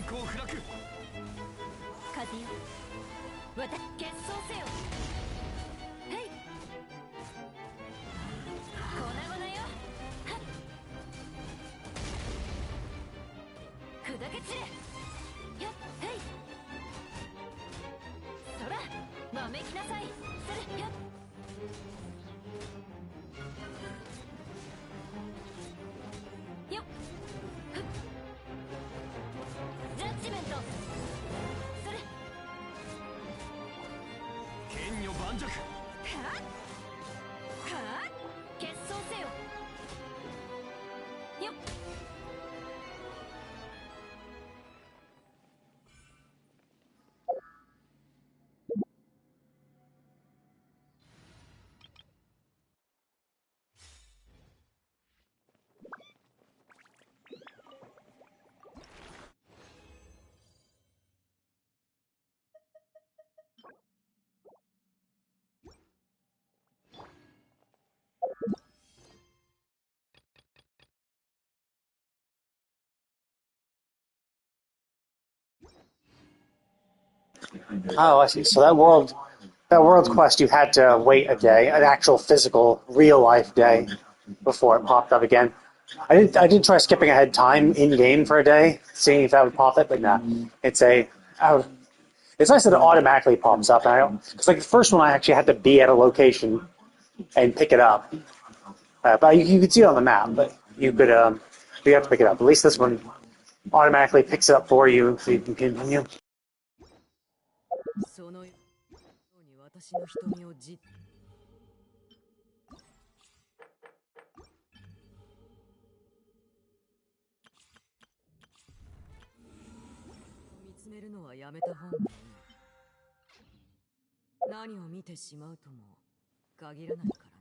風よ、結晶せよ。へい、粉々よ。はっ、砕け散れ。やっ、へい、そら、わめきなさい。それ、やっ、よっ、ふっ、ジャッジメント。それ、剣女盤石。はっ、はっ、結晶せよ。よっ、Oh, I see. So that world quest, you had to wait a day, an actual physical, real life day, before it popped up again. I did try skipping ahead time in game for a day, seeing if that would pop it, but nah. It's a, I would, it's nice that it automatically pops up. And I don't, because like the first one, I actually had to be at a location and pick it up. But you could see it on the map, but you have to pick it up. At least this one automatically picks it up for you, so you can continue. そのように私の瞳をじっ見つめるのはやめた方がいい。何を見てしまうとも限らないからね。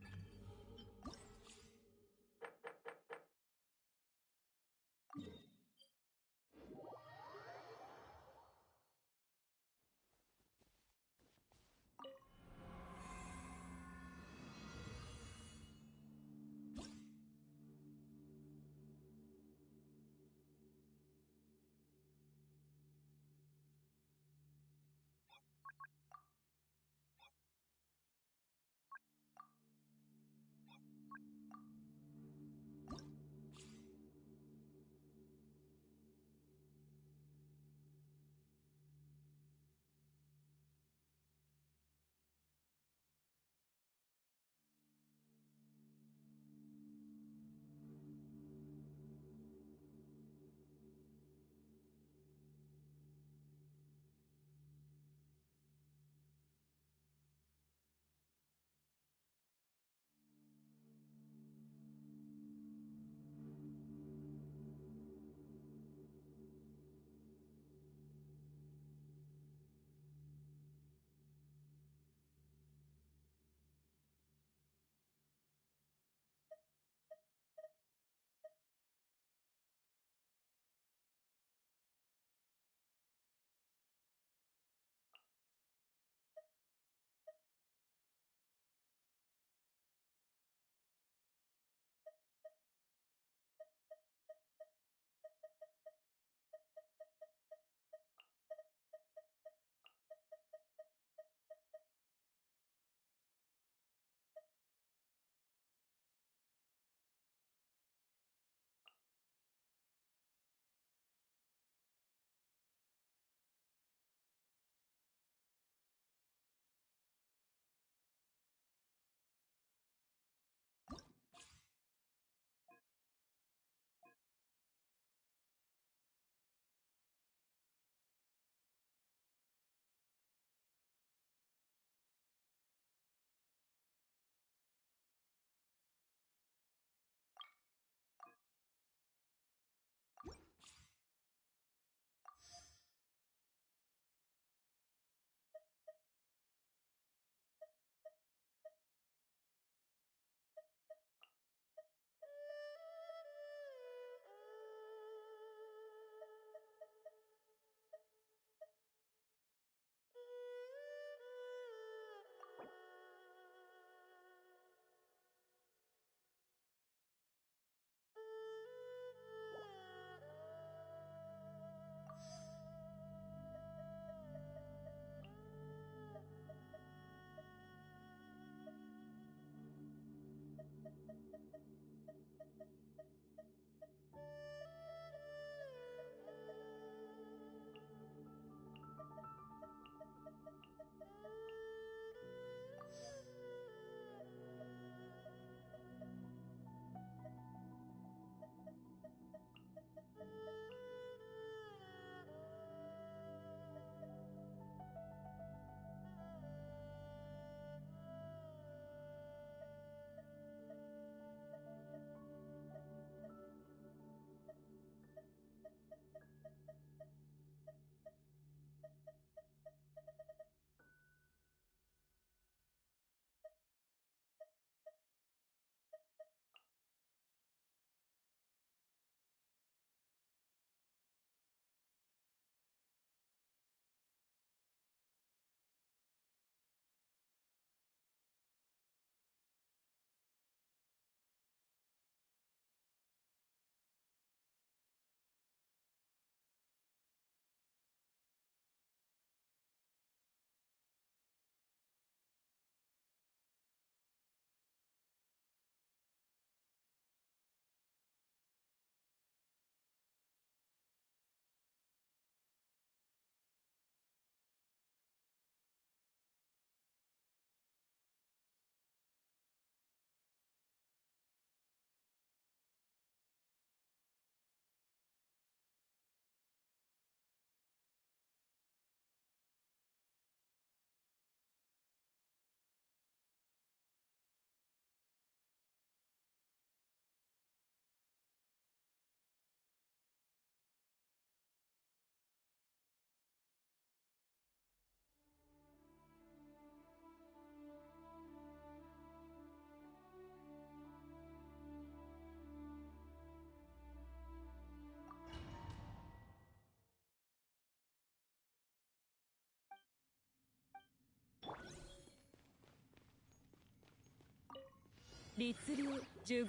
律令呪言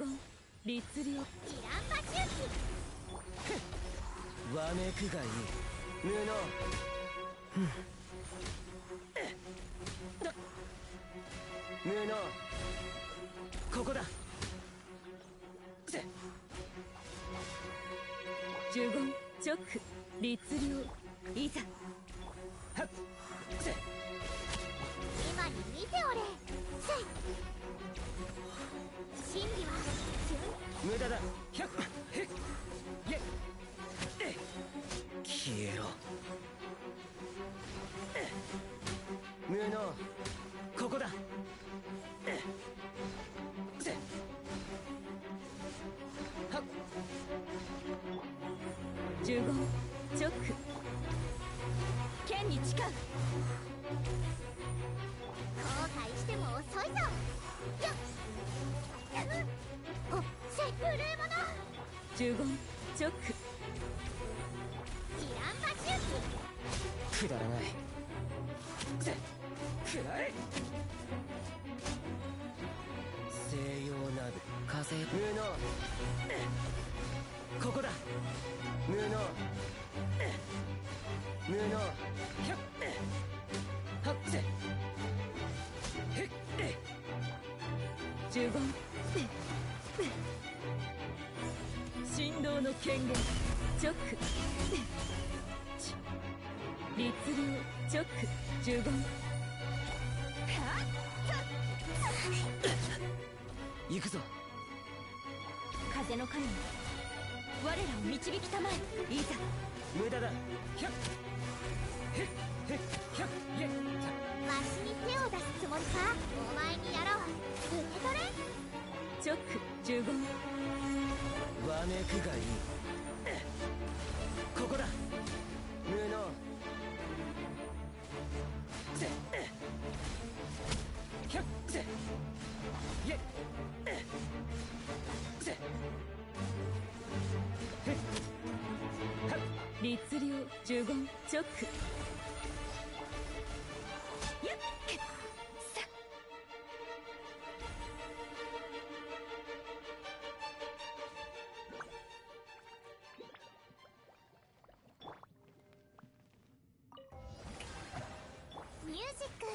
律令チランパ周期わめくがいい無能無能ここだ呪言直律令いざはっ今に見ておれせい真理は無駄だひゃっへっye消えろ無能ここだはっ呪言直剣に誓う後悔しても遅いぞよっおせ無礼者呪言直チランパ周期くだらないくらえ西洋ナブ風無能ここだ無能無能ひゃっはっせへっ呪言神道の権限直律令直呪言行くぞ風の神よ我らを導きたまえいざ無駄だひゃっへっへっひゃっyeわしに手を出すつもりかお前にやろう受け取れ直呪言わめくがいいここだ無能せひゃっせyeせへっはっ律令呪言直やっさミュージック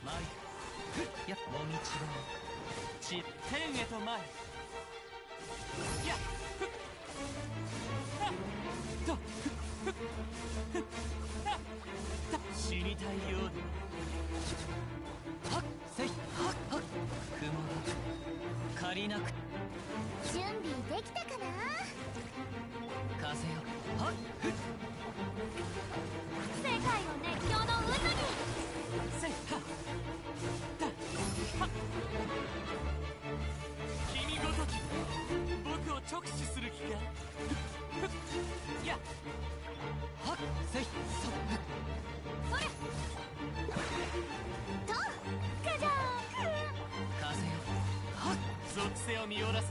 前ふっやもみちろち天へと前やふっはっとふっふっふっはっ死にたいようではっせいはっはっ雲が借りなく準備できたかな風よはっふっ世界を熱狂の渦にせいはっだはっ君ごとき僕を直視する気かふっやはっせいそっそれとガジャ風よはっ属性を見下らせ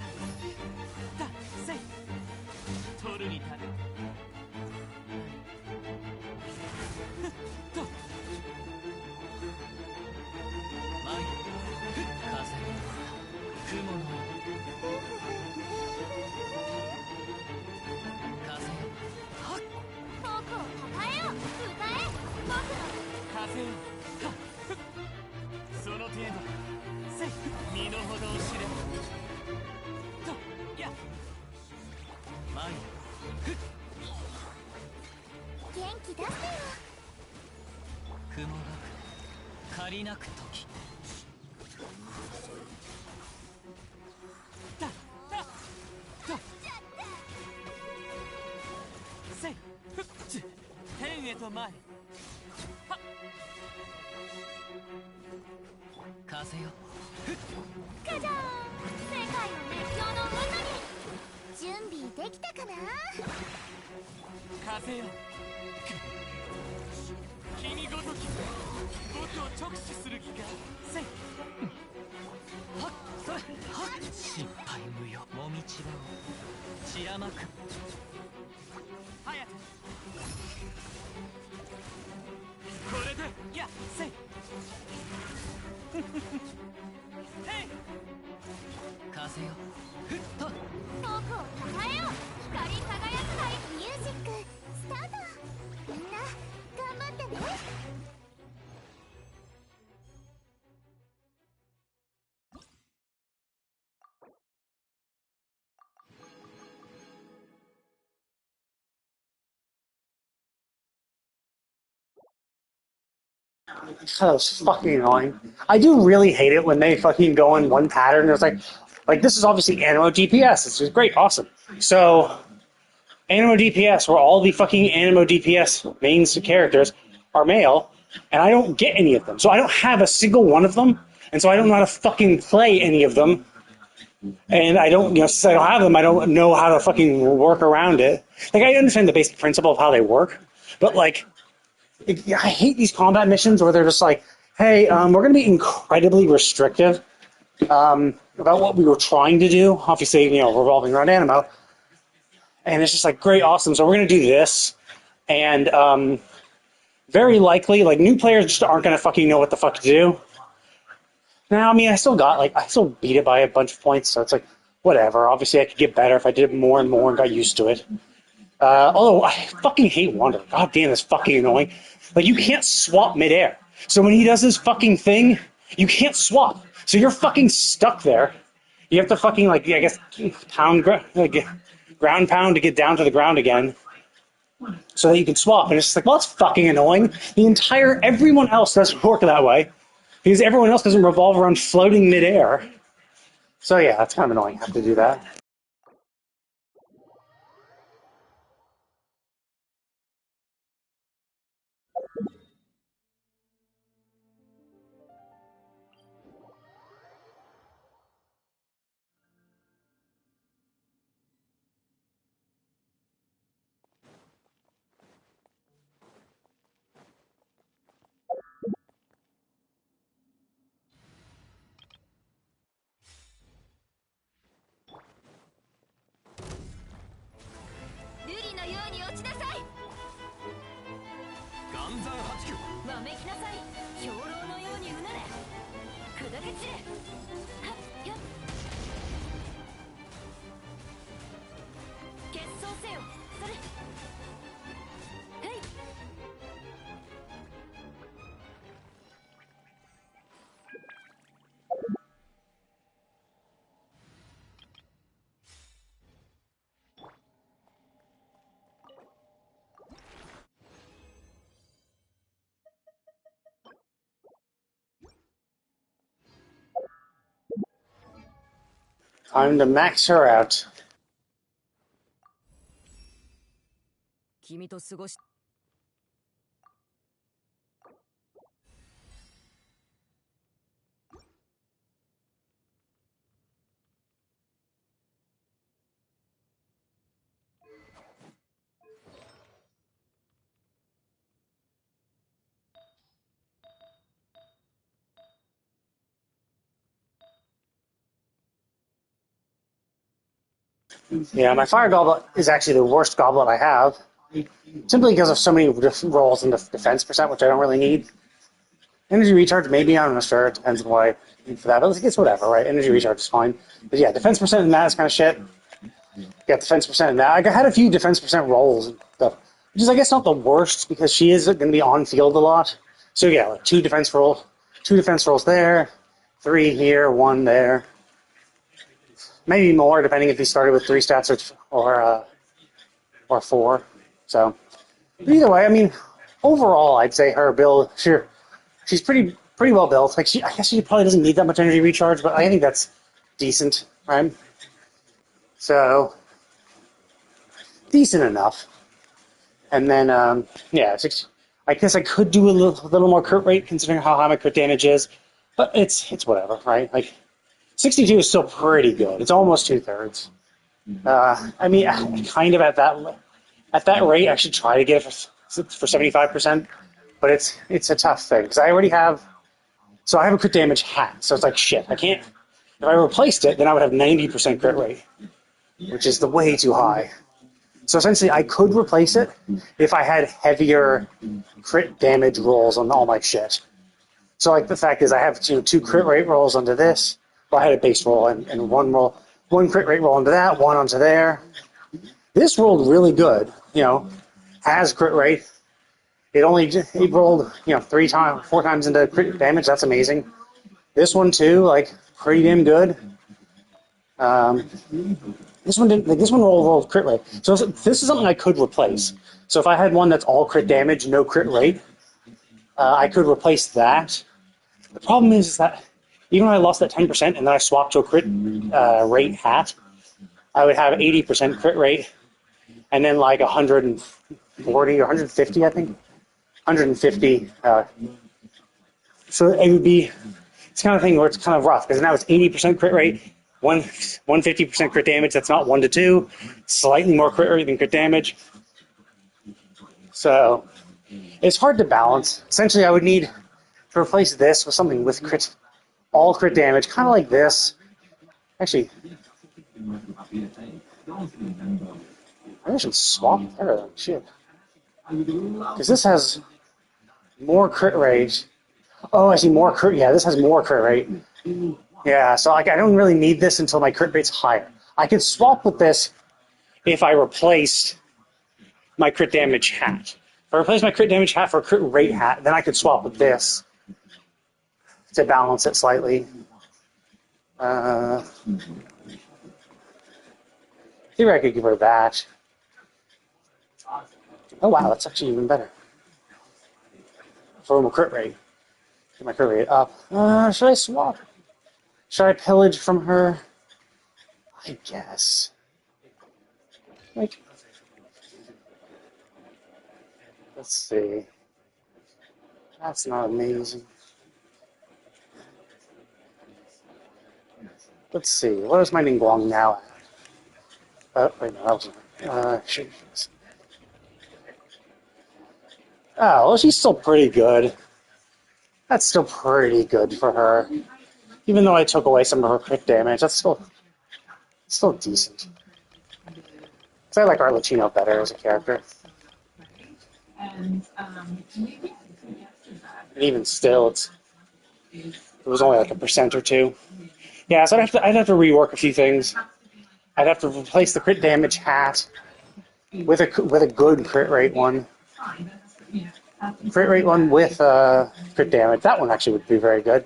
だせい取るに足るふっと前ふっ風雲の風よはっ僕をたたえよ歌え僕の風よはっふっその程度せい身の程を知れとや前ふっ元気出せよ雲が借りなく時だだだせいふっち天へと前はっ風よふっガジャン世界の熱狂の渦に準備できたかな風よ君ごとき僕を直視する気かせいはっそれはっ心配無用もみちばを散らまく早くこれでやせいへいせよふっと遠くをたたえよう。光り輝くハイミュージックスタート。みんな頑張ってね。That was fucking annoying. I do really hate it when they fucking go in one pattern. It's like this is obviously Animo DPS. This is great, awesome. So, Animo DPS, where all the fucking Animo DPS main characters are male, and I don't get any of them. So I don't have a single one of them, and so I don't know how to fucking play any of them. And I don't, since I don't have them, I don't know how to fucking work around it. Like, I understand the basic principle of how they work, but like, I hate these combat missions where they're just like, hey, we're going to be incredibly restrictive about what we were trying to do. Obviously, revolving around Animo. And it's just like, great, awesome. So we're going to do this. And very likely, like, new players just aren't going to fucking know what the fuck to do. Now, I mean, I still beat it by a bunch of points. So it's like, whatever. Obviously, I could get better if I did it more and more and got used to it. Although, I fucking hate Wander. God damn, it's fucking annoying. Like, you can't swap midair. So when he does his fucking thing, you can't swap. So you're fucking stuck there. You have to fucking, like, I guess, ground pound to get down to the ground again so that you can swap. And it's just like, well, that's fucking annoying. Everyone else doesn't work that way because everyone else doesn't revolve around floating midair. So yeah, that's kind of annoying. I have to do that. Time to max her out. 君と過ごし Yeah, my fire goblet is actually the worst goblet I have, simply because of so many different rolls in the defense percent, which I don't really need. Energy recharge, maybe, I'm not sure. It depends on what I need for that. But it's whatever, right? Energy recharge is fine. But yeah, defense percent in that is kind of shit. Yeah, defense percent in that. I had a few defense percent rolls and stuff, which is, I guess, not the worst because she is going to be on field a lot. So yeah, like two defense rolls there, 3 here, 1 there. Maybe more, depending if he started with 3 stats or 4. So, but either way, I mean, overall, I'd say her build, sure, she's pretty well built. Like, I guess she probably doesn't need that much energy recharge, but I think that's decent, right? So, decent enough. And then, yeah, I guess I could do a little more crit rate considering how high my crit damage is, but it's whatever, right? Like, 62 is still pretty good. It's almost 2/3. I mean, kind of at that rate, I should try to get it for 75%, but it's a tough thing because I already have. So I have a crit damage hat, so it's like shit. I can't. If I replaced it, then I would have 90% crit rate, which is the way too high. So essentially, I could replace it if I had heavier crit damage rolls on all my shit. So like the fact is, I have 2 crit rate rolls onto this, Well, I had a base roll and one crit rate roll into that, one onto there. This rolled really good, has crit rate. It rolled, 4 times into crit damage. That's amazing. This one too, like pretty damn good. This one didn't. Like, this one rolled crit rate. So this is something I could replace. So if I had one that's all crit damage, no crit rate, I could replace that. The problem is that even if I lost that 10% and then I swapped to a crit rate hat, I would have 80% crit rate, and then like 140 or 150, I think. 150. So it would be, it's kind of thing where it's kind of rough because now it's 80% crit rate, 150% crit damage. That's not 1 to 2. Slightly more crit rate than crit damage. So it's hard to balance. Essentially, I would need to replace this with something with all crit damage, kind of like this. Actually, I should swap there. Shit. Because this has more crit rate. Oh, I see more crit. Yeah, this has more crit rate. Yeah, so I don't really need this until my crit rate's higher. I could swap with this if I replaced my crit damage hat. If I replace my crit damage hat for a crit rate hat, then I could swap with this to balance it slightly. Maybe I could give her that. Oh wow, that's actually even better. For my crit rate. Get my crit rate up. Should I swap? Should I pillage from her? I guess. Like, let's see. That's not amazing. Let's see. What is my Ningguang now at? Oh, wait, no, that wasn't. Shoot. Oh, well, she's still pretty good. That's still pretty good for her. Even though I took away some of her crit damage, that's still decent. Because I like Arlechino better as a character. And even still, it was only like 1% or 2. Yeah, so I'd have to rework a few things. I'd have to replace the crit damage hat with a good crit rate one. Crit rate one with crit damage. That one actually would be very good.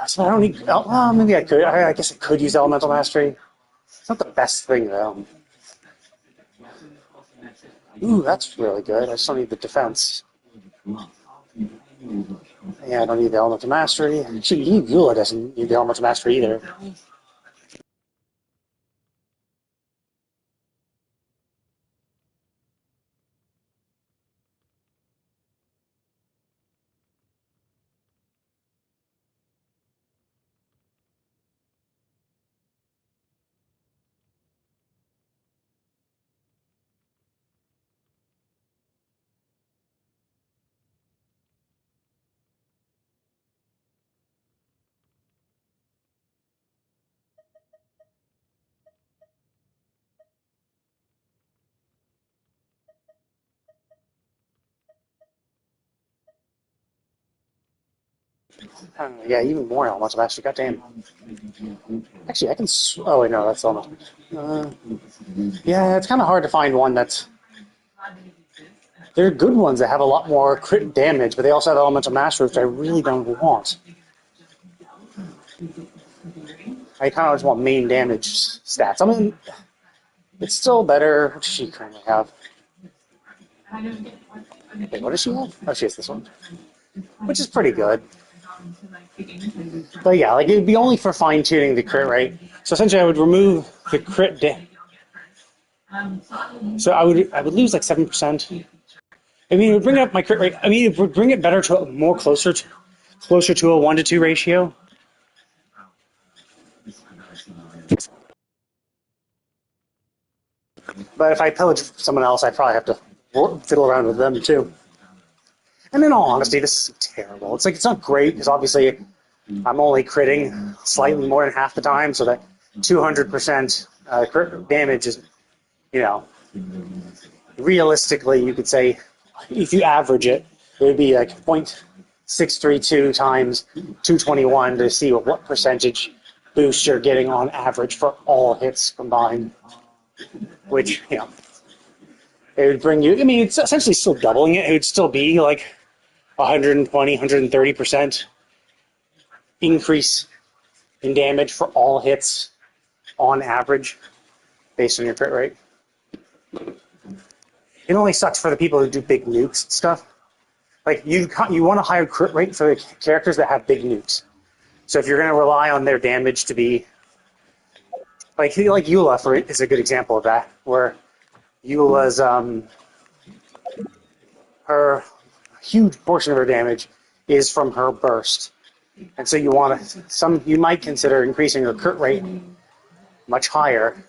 So I don't need. Oh, maybe I could. I guess I could use Elemental Mastery. It's not the best thing though. Ooh, that's really good. I just don't need the defense. Yeah, I don't need the Elemental Mastery. Actually, Eula doesn't need the Elemental Mastery either. Yeah, even more Elemental Mastery. Goddamn. Actually, I can. Oh wait, no, that's Elemental. Yeah, it's kind of hard to find one that's. There are good ones that have a lot more crit damage, but they also have Elemental Mastery, which I really don't want. I kind of just want main damage stats. I mean, it's still better. What does she currently have? Wait, what does she have? Oh, she has this one. Which is pretty good. But yeah, like it would be only for fine-tuning the crit rate. So essentially I would remove the crit So I would lose like 7%. I mean, it would bring up my crit rate. I mean, it would bring it better to closer to a 1 to 2 ratio. But if I pillage someone else, I'd probably have to fiddle around with them too. And in all honesty, this is terrible. It's like it's not great because obviously I'm only critting slightly more than half the time, so that 200% crit damage is, realistically, you could say if you average it, it would be like 632 times 221 to see what percentage boost you're getting on average for all hits combined. Which, you know, it would bring you, I mean, it's essentially still doubling it. It would still be like 120, 130% increase in damage for all hits on average based on your crit rate. It only sucks for the people who do big nukes and stuff. Like, you want a higher crit rate for the characters that have big nukes. So if you're going to rely on their damage to be... Like Eula is a good example of that, where Eula's... her huge portion of her damage is from her burst. And so you might consider increasing her crit rate much higher,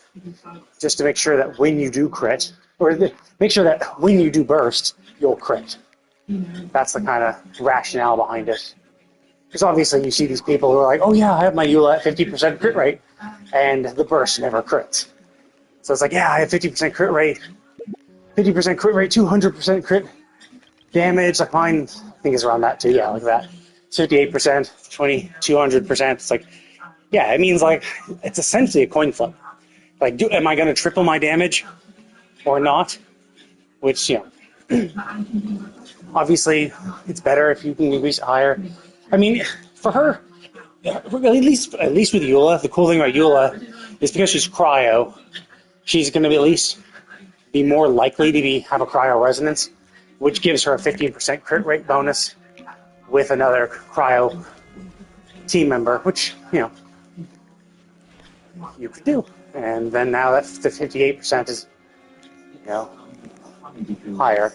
just to make sure that when you do crit, or make sure that when you do burst, you'll crit. That's the kind of rationale behind it. Because obviously you see these people who are like, oh yeah, I have my Eula at 50% crit rate, and the burst never crits. So it's like, yeah, I have 50% crit rate, 50% crit rate, 200% crit damage. Like mine, I think is around that too, yeah, like that. 58%, 200%. It's like, yeah, it means like, it's essentially a coin flip. Like, am I going to triple my damage or not? Which, you know, obviously it's better if you can increase it higher. I mean, for her, at least with Eula, the cool thing about Eula is because she's cryo, she's going to at least be more likely to have a cryo resonance, which gives her a 15% crit rate bonus with another cryo team member, which, you know, you could do. And then now that the 58% is, you know, higher.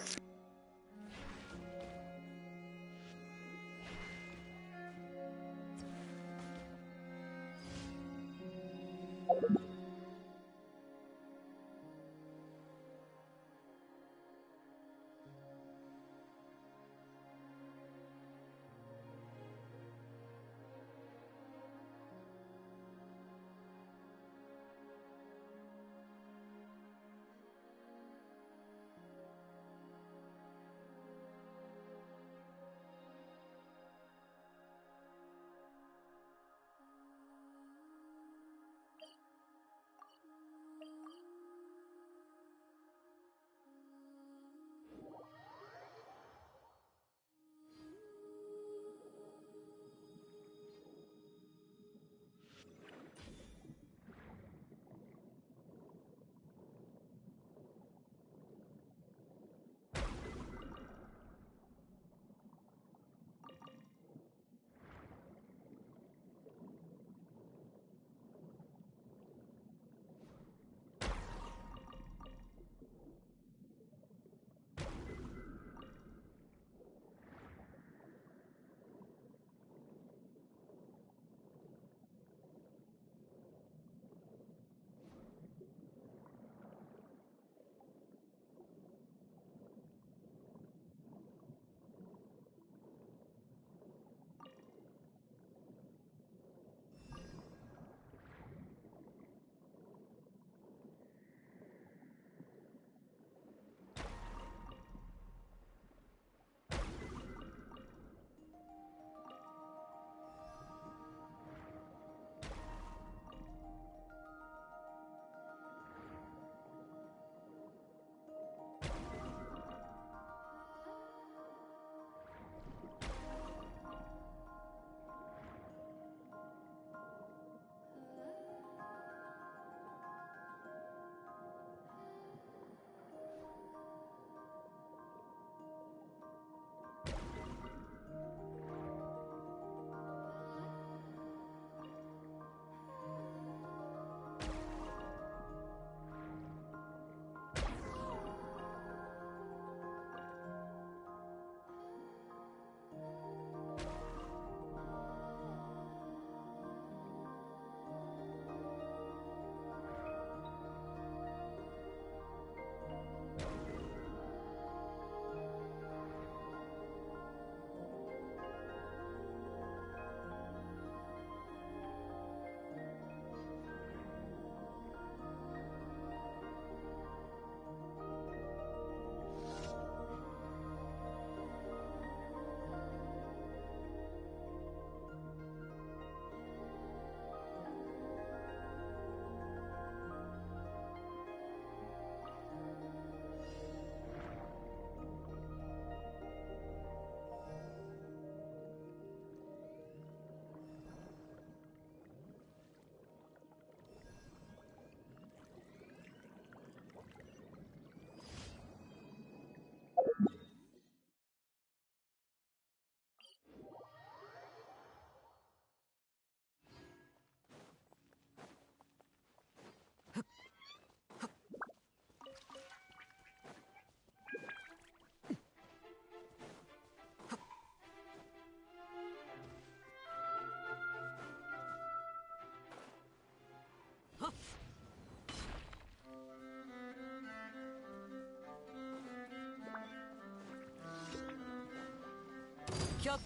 却終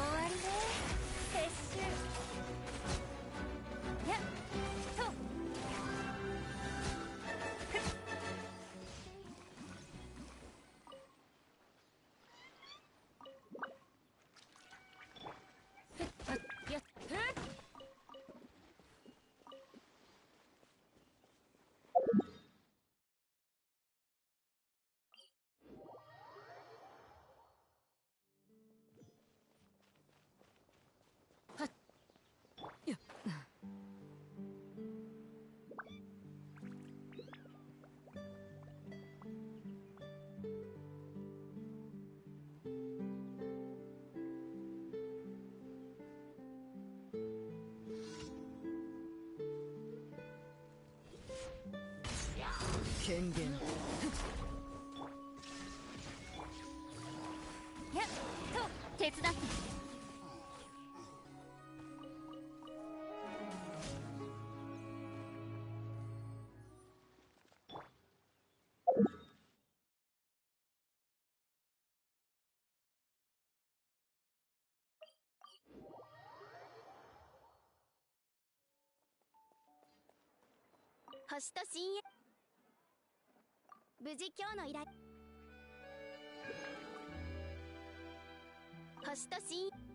わりね撤収やっとやっ権限やっと手伝って星と深淵無事今日の依頼星と深淵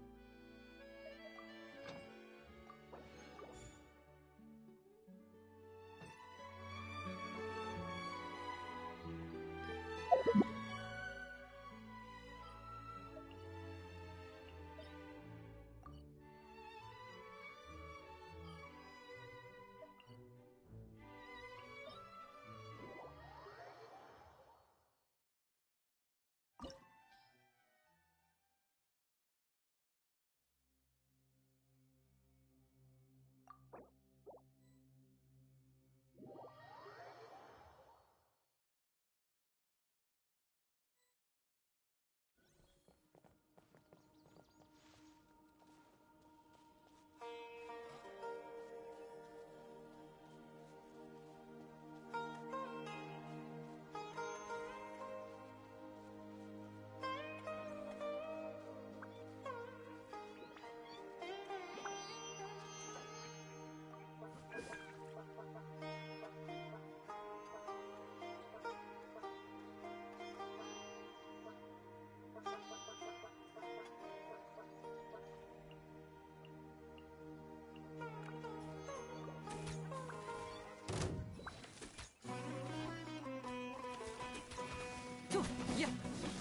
とやっ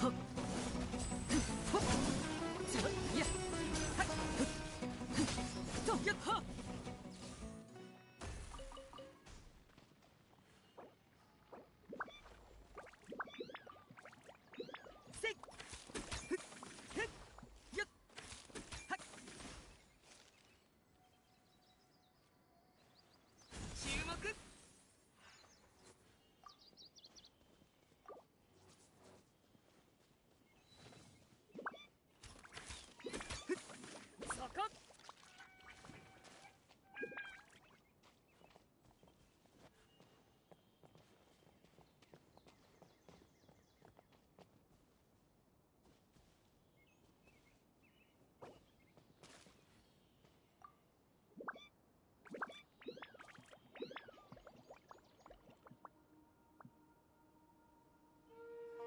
はっほっつばやっはっとやっはっせいふっへっやっはっ注目そこ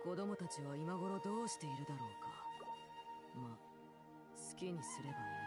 子供たちは今頃どうしているだろうか。まあ好きにすればいい。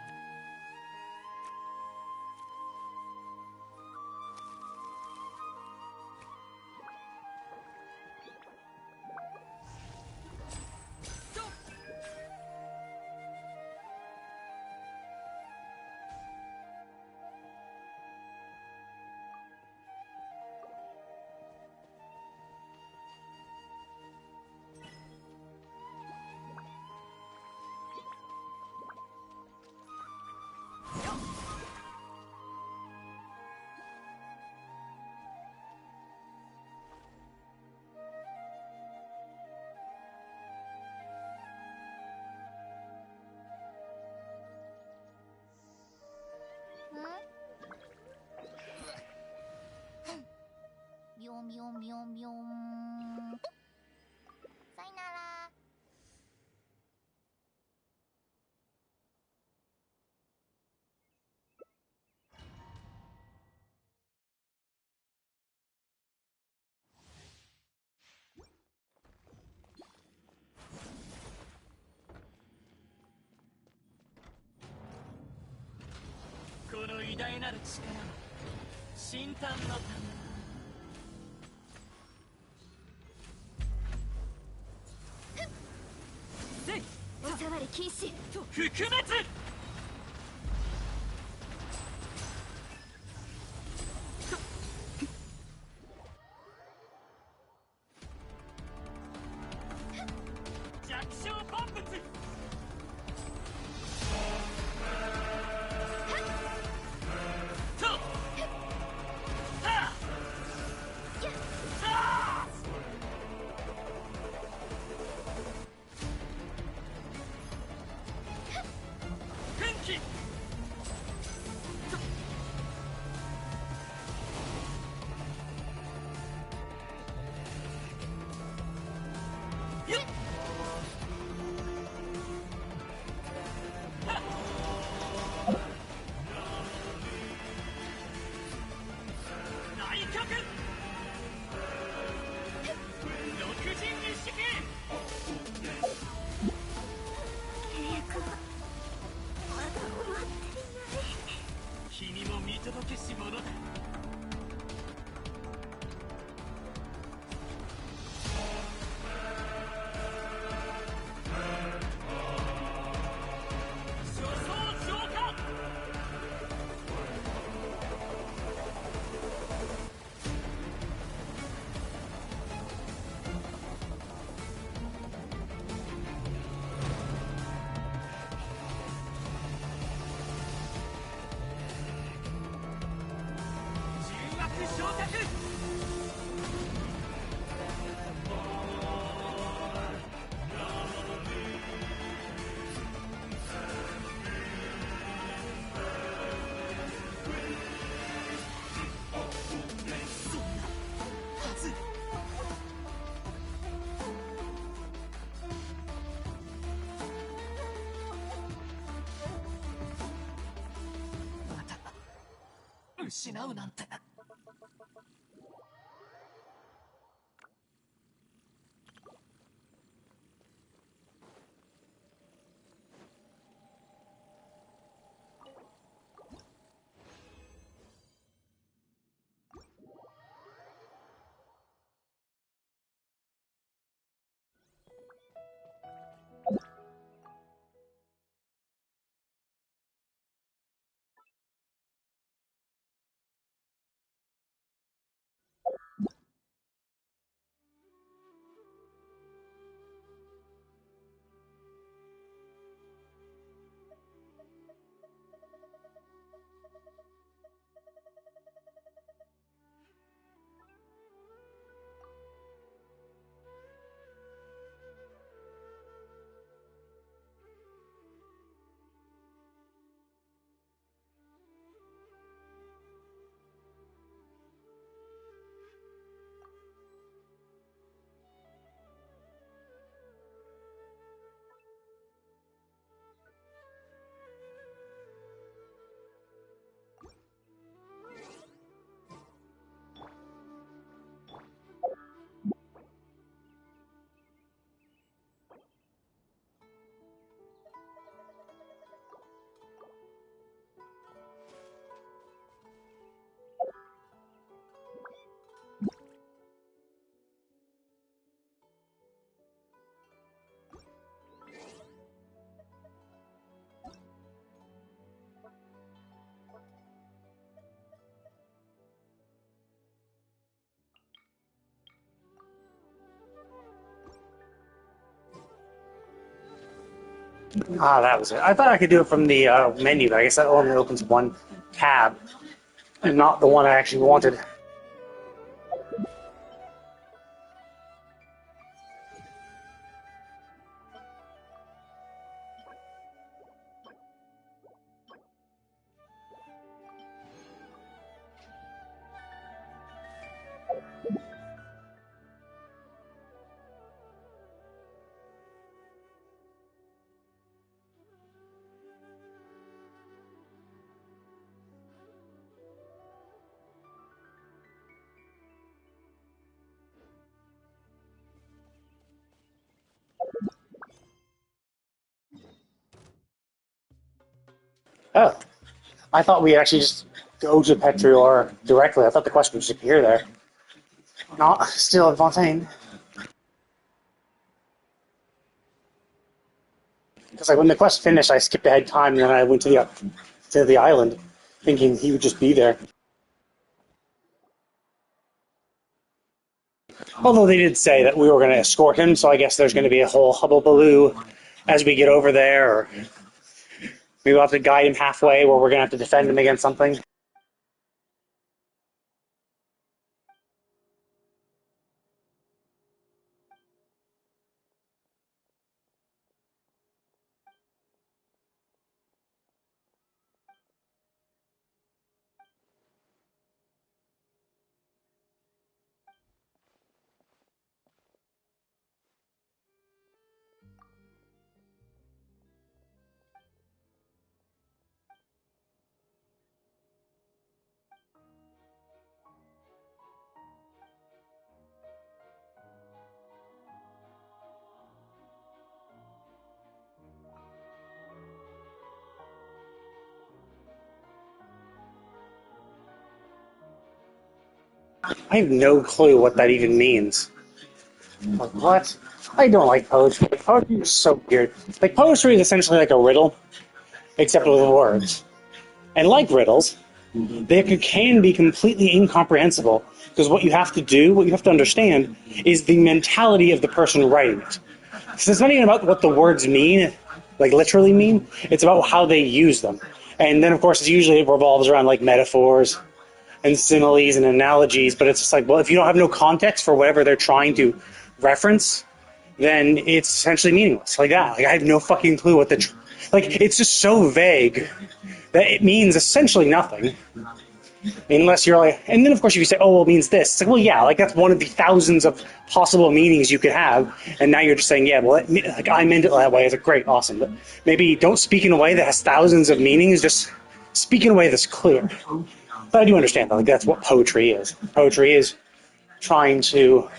この偉大なる力は神誕のためせいお触り禁止。覆滅。弱小万物。とはあはあ奮起。よっ内角六陣一式。契約はまだ終わっていない。君も見届けし者だ。諸相浄化。重枠昇格。そんなはず。また失うなんて。Ah, that was it. I thought I could do it from the menu, but I guess that only opens one tab, and not the one I actually wanted. Oh, I thought we'd actually just go to Petrior directly. I thought the quest would just appear there. Not still at Fontaine. Because like when the quest finished, I skipped ahead time, and then I went to the island, thinking he would just be there. Although they did say that we were going to escort him, so I guess there's going to be a whole hubble-baloo as we get over there, or maybe we'll have to guide him halfway, where we're going to have to defend him against something. I have no clue what that even means. Like, what? I don't like poetry. Poetry is so weird. Like, poetry is essentially like a riddle, except with words. And like riddles, they can be completely incomprehensible, because what you have to do, what you have to understand, is the mentality of the person writing it. So it's not even about what the words mean, like literally mean, it's about how they use them. And then, of course, it usually revolves around like metaphors and similes and analogies, but it's just like, well, if you don't have no context for whatever they're trying to reference, then it's essentially meaningless. Like that. Like I have no fucking clue what like it's just so vague that it means essentially nothing. Unless you're like, and then of course if you say, oh, well, it means this. It's like, well, yeah, like that's one of the thousands of possible meanings you could have, and now you're just saying, yeah, well, like I meant it that way. It's like, great, awesome, but maybe don't speak in a way that has thousands of meanings. Just speak in a way that's clear. But I do understand that, like that's what poetry is. Poetry is trying to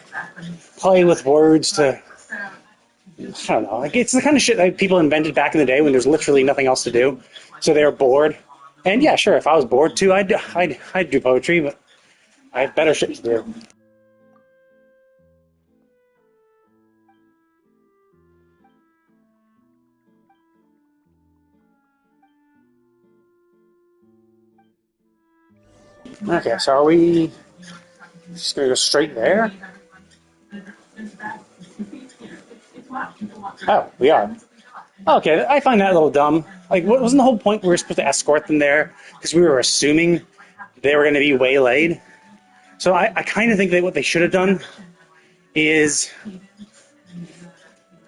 play with words to, I don't know, like it's the kind of shit that people invented back in the day when there's literally nothing else to do, so they were bored. And yeah, sure, if I was bored too, I'd do poetry, but I have better shit to do. Okay, so are we just gonna go straight there? Oh, we are. Okay, I find that a little dumb. Like, wasn't the whole point we were supposed to escort them there because we were assuming they were going to be waylaid? So I kind of think that what they should have done is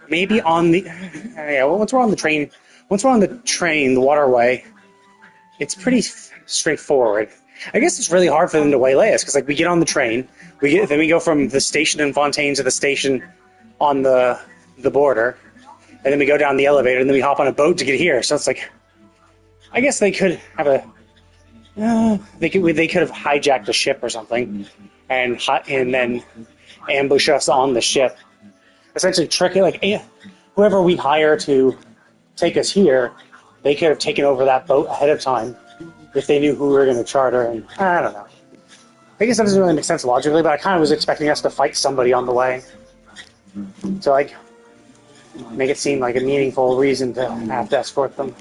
maybe on the yeah. Well, once we're on the train, the waterway, it's pretty straightforward. I guess it's really hard for them to waylay us because like we get on the train, then we go from the station in Fontaine to the station on the border, and then we go down the elevator, and then we hop on a boat to get here. So it's like, I guess they could have they could have hijacked a ship or something, and then ambush us on the ship. Essentially, trick it like whoever we hire to take us here, they could have taken over that boat ahead of time if they knew who we were going to charter. And I don't know. I guess that doesn't really make sense logically, but I kind of was expecting us to fight somebody on the way. So like, make it seem like a meaningful reason to have to escort them.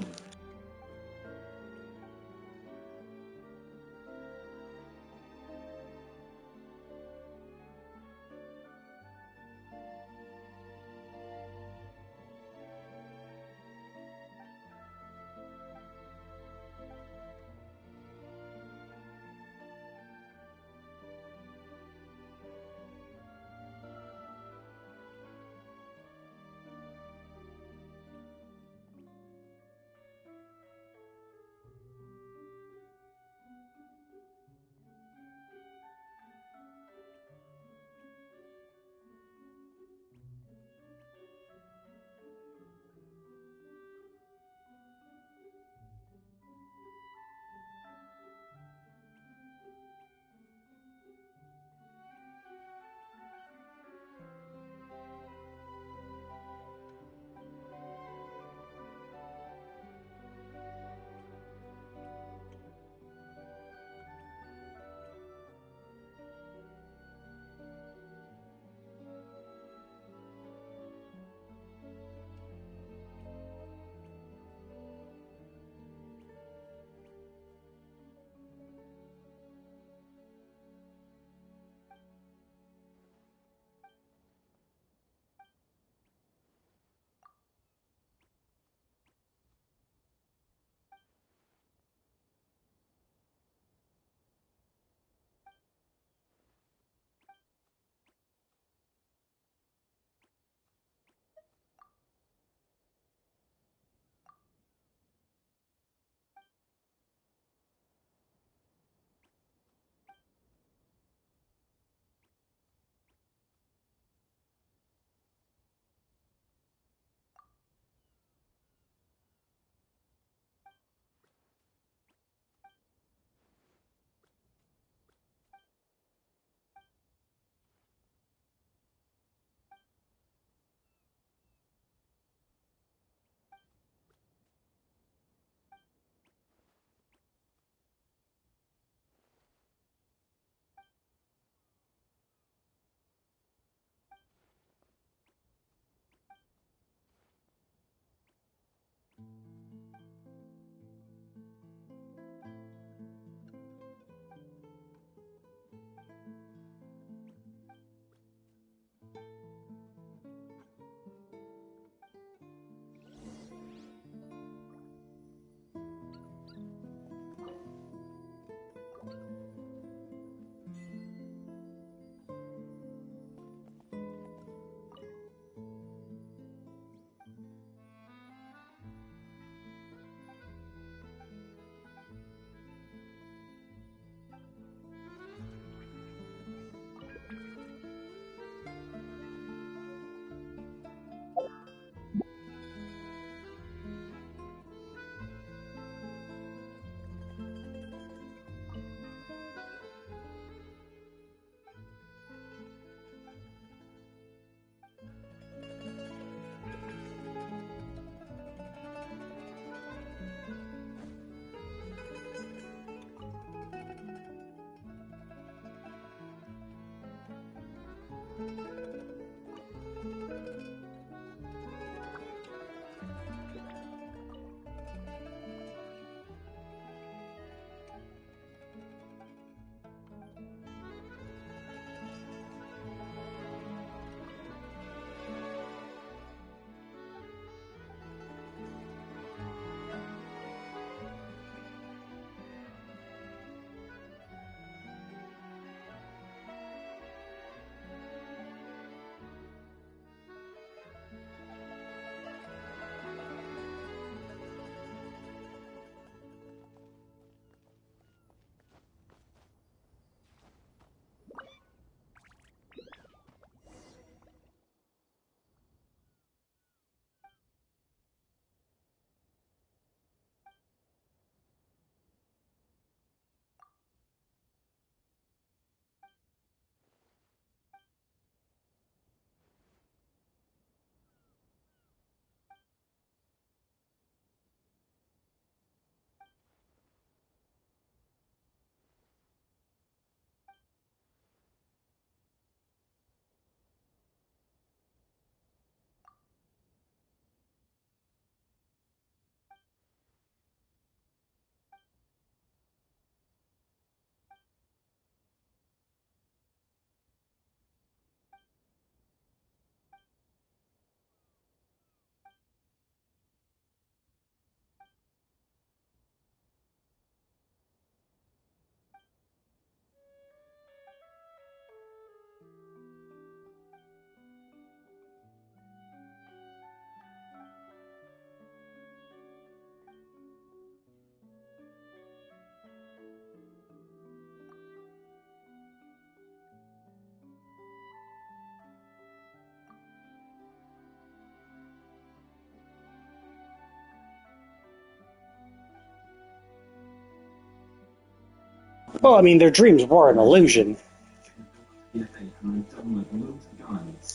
Well, I mean, their dreams were an illusion,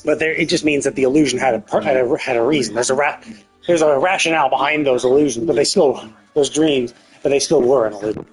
but it just means that the illusion had a reason. There's a rationale behind those illusions, but those dreams, but they still were an illusion.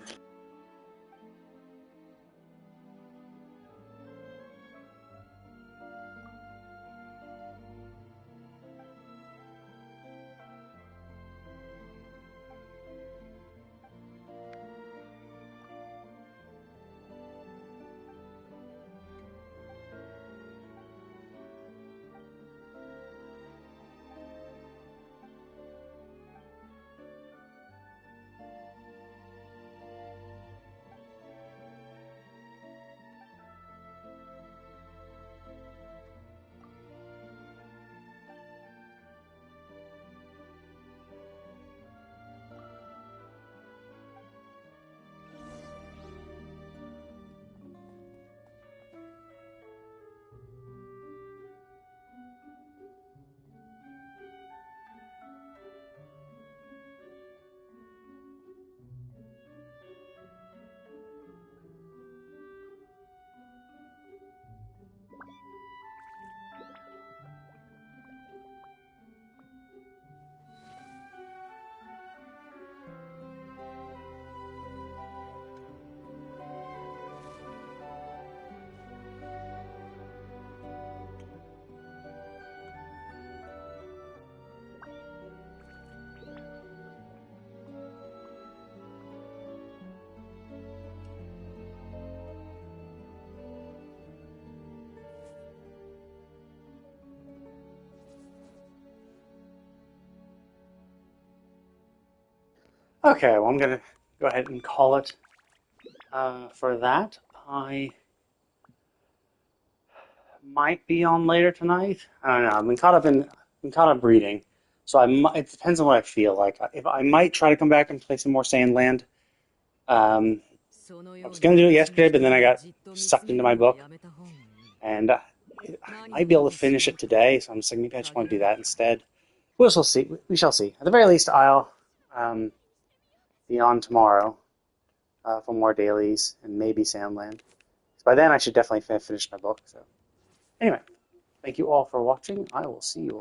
Okay, well, I'm going to go ahead and call it for that. I might be on later tonight. I don't know. Been caught up reading, so it depends on what I feel like. If I might try to come back and play some more Sandland. I was going to do it yesterday, but then I got sucked into my book, and I might be able to finish it today. So I'm just like, maybe I just want to do that instead. We shall see. We shall see. At the very least, I'll be on tomorrow for more dailies and maybe Sandland. So by then, I should definitely finish my book. So anyway, thank you all for watching. I will see you all.